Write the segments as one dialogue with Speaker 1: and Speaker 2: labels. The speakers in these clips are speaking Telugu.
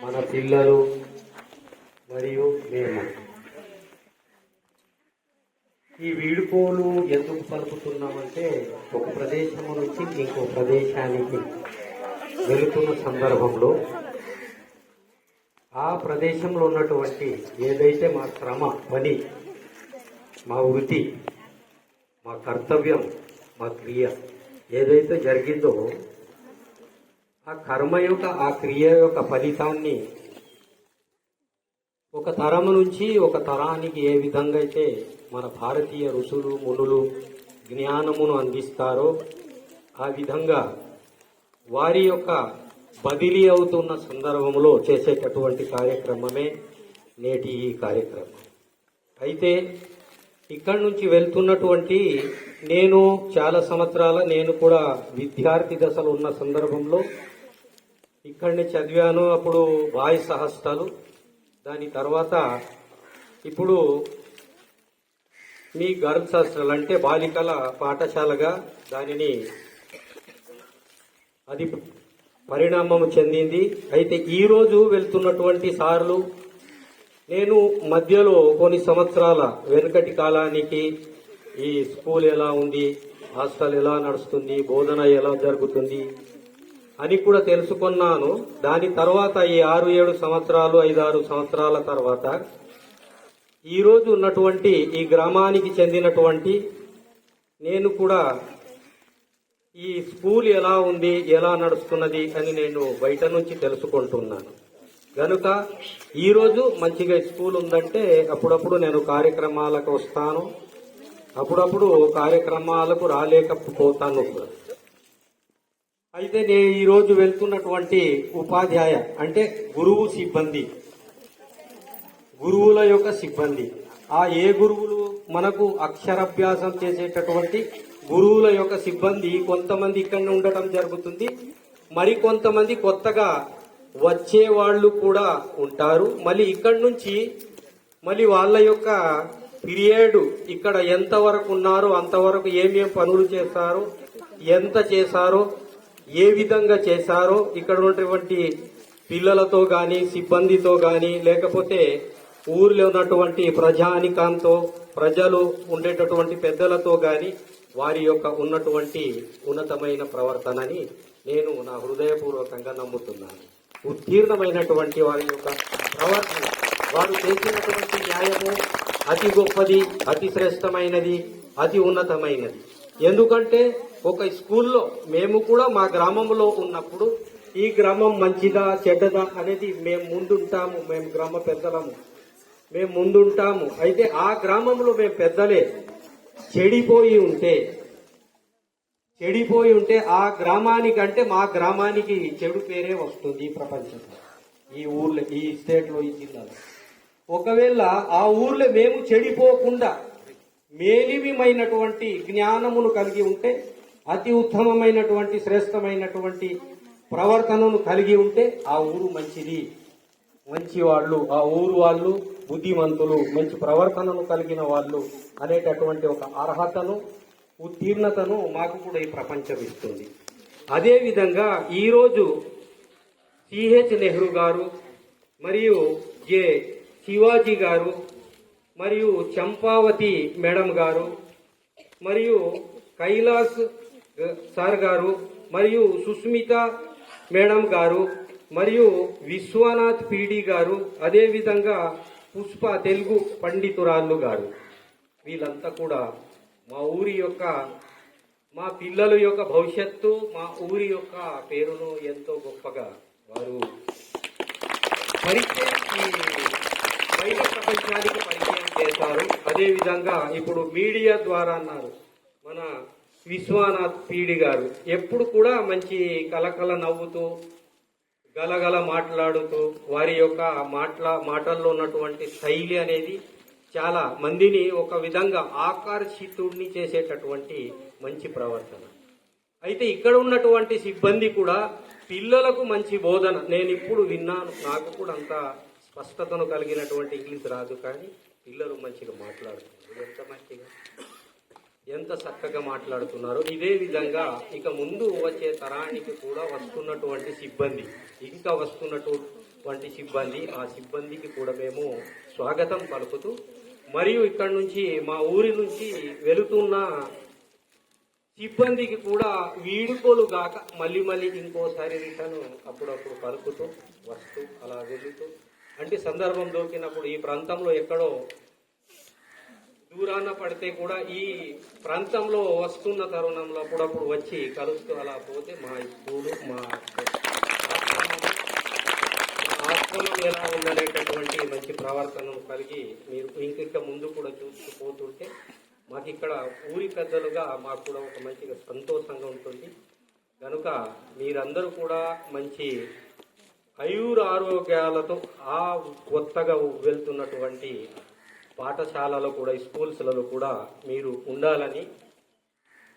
Speaker 1: మన పిల్లలు మరియు మేము ఈ వీడుకోలు ఎందుకు పలుకుతున్నామంటే ఒక ప్రదేశం నుంచి ఇంకో ప్రదేశానికి వెళుతున్న సందర్భంలో ఆ ప్రదేశంలో ఉన్నటువంటి ఏదైతే మా శ్రమ, పని, మా వృత్తి, మా కర్తవ్యం, మా క్రియ ఏదైతే జరిగిందో ఆ కర్మ యొక్క, ఆ క్రియ యొక్క ఫలితాన్ని ఒక తరము నుంచి ఒక తరానికి ఏ విధంగా అయితే మన భారతీయ ఋషులు, మునులు జ్ఞానమును అందిస్తారో ఆ విధంగా వారి యొక్క బదిలీ అవుతున్న సందర్భంలో చేసేటటువంటి కార్యక్రమమే నేటి ఈ కార్యక్రమం. అయితే ఇక్కడి నుంచి వెళ్తున్నటువంటి నేను చాలా సంవత్సరాల నేను కూడా విద్యార్థి దశలో ఉన్న సందర్భంలో ఇక్కడిని చదివాను. అప్పుడు బాయ్స్ హాస్టల్, దాని తర్వాత ఇప్పుడు మీ గర్ల్స్ హాస్టల్ అంటే బాలికల పాఠశాలగా దానిని అది పరిణామం చెందింది. అయితే ఈరోజు వెళ్తున్నటువంటి సార్లు నేను మధ్యలో కొన్ని సంవత్సరాల వెనుకటి కాలానికి ఈ స్కూల్ ఎలా ఉంది, హాస్టల్ ఎలా నడుస్తుంది, బోధన ఎలా జరుగుతుంది అని కూడా తెలుసుకున్నాను. దాని తర్వాత ఈ 6-7 సంవత్సరాలు, 5-6 సంవత్సరాల తర్వాత ఈరోజు ఉన్నటువంటి ఈ గ్రామానికి చెందినటువంటి నేను కూడా ఈ స్కూల్ ఎలా ఉంది, ఎలా నడుస్తున్నది అని నేను బయట నుంచి తెలుసుకుంటున్నాను. కనుక ఈరోజు మంచిగా స్కూల్ ఉందంటే అప్పుడప్పుడు నేను కార్యక్రమాలకు వస్తాను, అప్పుడప్పుడు కార్యక్రమాలకు రాలేకపోతాను కూడా. అయితే నేను ఈరోజు వెళ్తున్నటువంటి ఉపాధ్యాయ అంటే గురువు సిబ్బంది, గురువుల యొక్క సిబ్బంది, ఆ ఏ గురువులు మనకు అక్షరాభ్యాసం చేసేటటువంటి గురువుల యొక్క సిబ్బంది కొంతమంది ఇక్కడ ఉండటం జరుగుతుంది, మరి కొంతమంది కొత్తగా వచ్చే వాళ్ళు కూడా ఉంటారు. మళ్ళీ ఇక్కడి నుంచి మళ్ళీ వాళ్ళ యొక్క పీరియడ్ ఇక్కడ ఎంతవరకు ఉన్నారో అంతవరకు ఏమేం పనులు చేస్తారో, ఎంత చేశారో, ఏ విధంగా చేశారో ఇక్కడ ఉన్నటువంటి పిల్లలతో కానీ, సిబ్బందితో కానీ, లేకపోతే ఊర్లో ఉన్నటువంటి ప్రజానికంతో, ప్రజలు ఉండేటటువంటి పెద్దలతో కానీ వారి యొక్క ఉన్నటువంటి ఉన్నతమైన ప్రవర్తనని నేను నా హృదయపూర్వకంగా నమ్ముతున్నాను. ఉత్తీర్ణమైనటువంటి వారి యొక్క ప్రవర్తన, వారు చేసినటువంటి న్యాయము అతి గొప్పది, అతి శ్రేష్టమైనది, అతి ఉన్నతమైనది. ఎందుకంటే ఒక స్కూల్లో మేము కూడా మా గ్రామంలో ఉన్నప్పుడు ఈ గ్రామం మంచిదా చెడ్డదా అనేది మేము ముందుంటాము, మేము గ్రామ పెద్దలము, మేము ముందుంటాము. అయితే ఆ గ్రామంలో మేము పెద్దలే చెడిపోయి ఉంటే ఆ గ్రామానికంటే మా గ్రామానికి చెడు పేరే వస్తుంది ఈ ప్రపంచంలో, ఈ ఊర్లో, ఈ స్టేట్లో, ఈ జిల్లాలో. ఒకవేళ ఆ ఊర్లో మేము చెడిపోకుండా మేలిమైనటువంటి జ్ఞానమును కలిగి ఉంటే, అతి ఉత్తమమైనటువంటి శ్రేష్టమైనటువంటి ప్రవర్తనను కలిగి ఉంటే ఆ ఊరు మంచిది, మంచి వాళ్ళు, ఆ ఊరు వాళ్ళు బుద్ధిమంతులు, మంచి ప్రవర్తనను కలిగిన వాళ్ళు అనేటటువంటి ఒక అర్హతను, ఉత్తీర్ణతను మాకు కూడా ఈ ప్రపంచం ఇస్తుంది. అదేవిధంగా ఈరోజు సిహెచ్ నెహ్రూ గారు మరియు జె శివాజీ గారు మరియు చంపావతి మేడం గారు మరియు కైలాస్ సార్ గారు మరియు సుస్మిత మేడం గారు మరియు విశ్వనాథ్ పీడి గారు, అదేవిధంగా పుష్ప తెలుగు పండితురాళ్ళు గారు, వీళ్ళంతా కూడా మా ఊరి యొక్క, మా పిల్లల యొక్క భవిష్యత్తు, మా ఊరి యొక్క పేరును ఎంతో గొప్పగా వారు పరిచయం, బయట ప్రపంచానికి పరిచయం చేశారు. అదేవిధంగా ఇప్పుడు మీడియా ద్వారా అన్నారు మన విశ్వనాథ్ పీడి గారు ఎప్పుడు కూడా మంచి కలకల నవ్వుతూ, గలగల మాట్లాడుతూ, వారి యొక్క మాటల్లో ఉన్నటువంటి శైలి అనేది చాలా మందిని ఒక విధంగా ఆకర్షితుడిని చేసేటటువంటి మంచి ప్రవర్తన. అయితే ఇక్కడ ఉన్నటువంటి సిబ్బంది కూడా పిల్లలకు మంచి బోధన నేను ఇప్పుడు విన్నాను. నాకు కూడా అంత స్పష్టతను కలిగినటువంటి ఇంగ్లీష్ రాదు, కానీ పిల్లలు మంచిగా మాట్లాడుతున్నారు. ఎంత మంచిగా ఎంత చక్కగా మాట్లాడుతున్నారో ఇదే విధంగా ఇక ముందు వచ్చే తరానికి కూడా వస్తున్నటువంటి సిబ్బంది, ఇంకా వస్తున్నటువంటి సిబ్బంది, ఆ సిబ్బందికి కూడా మేము స్వాగతం పలుకుతూ, మరియు ఇక్కడ నుంచి మా ఊరి నుంచి వెళుతున్న సిబ్బందికి కూడా వీడుకోలు గాక మళ్ళీ మళ్ళీ ఇంకోసారి రిటర్న్ అప్పుడప్పుడు పలుకుతూ వస్తూ అలా వెళుతూ, అంటే సందర్భం దొరికినప్పుడు ఈ ప్రాంతంలో ఎక్కడో దూరాన పడితే కూడా ఈ ప్రాంతంలో వస్తున్న తరుణంలో అప్పుడప్పుడు వచ్చి కలుస్తూ అలా పోతే మా స్కూలు, మా ఆశ్రమం ఎలా ఉందనేటటువంటి మంచి ప్రవర్తన కలిగి మీరు ఇంక ముందు కూడా చూస్తూ పోతుంటే మాకు ఇక్కడ ఊరి పెద్దలుగా మాకు కూడా ఒక మంచిగా సంతోషంగా ఉంటుంది. కనుక మీరందరూ కూడా మంచి ఆరోగ్యాలతో ఆ కొత్తగా వెళ్తున్నటువంటి పాఠశాలలో కూడా స్కూల్స్లలో కూడా మీరు ఉండాలని,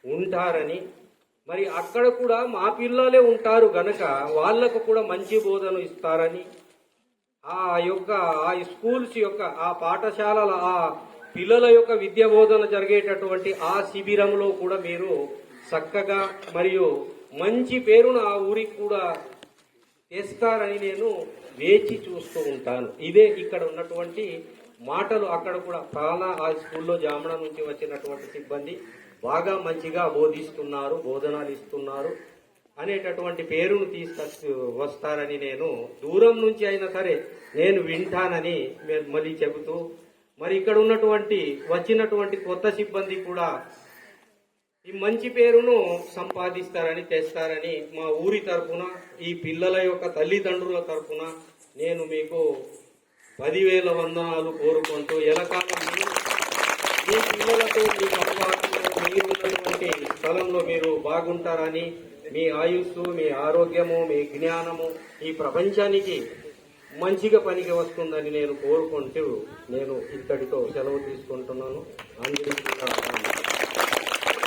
Speaker 1: ఉంటారని, మరి అక్కడ కూడా మా పిల్లలే ఉంటారు గనక వాళ్లకు కూడా మంచి బోధన ఇస్తారని, ఆ స్కూల్స్ యొక్క ఆ పాఠశాలల ఆ పిల్లల యొక్క విద్యా బోధన జరిగేటటువంటి ఆ శిబిరంలో కూడా మీరు చక్కగా మరియు మంచి పేరును ఆ ఊరికి కూడా తెస్తారని నేను వేచి చూస్తూ ఉంటాను. ఇదే ఇక్కడ ఉన్నటువంటి మాటలు. అక్కడ కూడా ఆ స్కూల్లో జామణ నుంచి వచ్చినటువంటి సిబ్బంది బాగా మంచిగా బోధిస్తున్నారు, బోధనలు ఇస్తున్నారు అనేటటువంటి పేరును తీసుకొచ్చి వస్తారని నేను దూరం నుంచి అయినా సరే నేను వింటానని మళ్ళీ చెబుతూ, మరి ఇక్కడ ఉన్నటువంటి వచ్చినటువంటి కొత్త సిబ్బంది కూడా ఈ మంచి పేరును సంపాదిస్తారని, తెస్తారని మా ఊరి తరఫున, ఈ పిల్లల యొక్క తల్లిదండ్రుల తరఫున నేను మీకు 10,000 వందనాలు కోరుకుంటూ, ఎలకాలం మీ పిల్లలతో మీ మీరు ఉన్నటువంటి స్థలంలో మీరు బాగుంటారని, మీ ఆయుస్సు, మీ ఆరోగ్యము, మీ జ్ఞానము ఈ ప్రపంచానికి మంచిగా పనికి వస్తుందని నేను కోరుకుంటూ నేను ఇక్కడితో సెలవు తీసుకుంటున్నాను. అందరికీ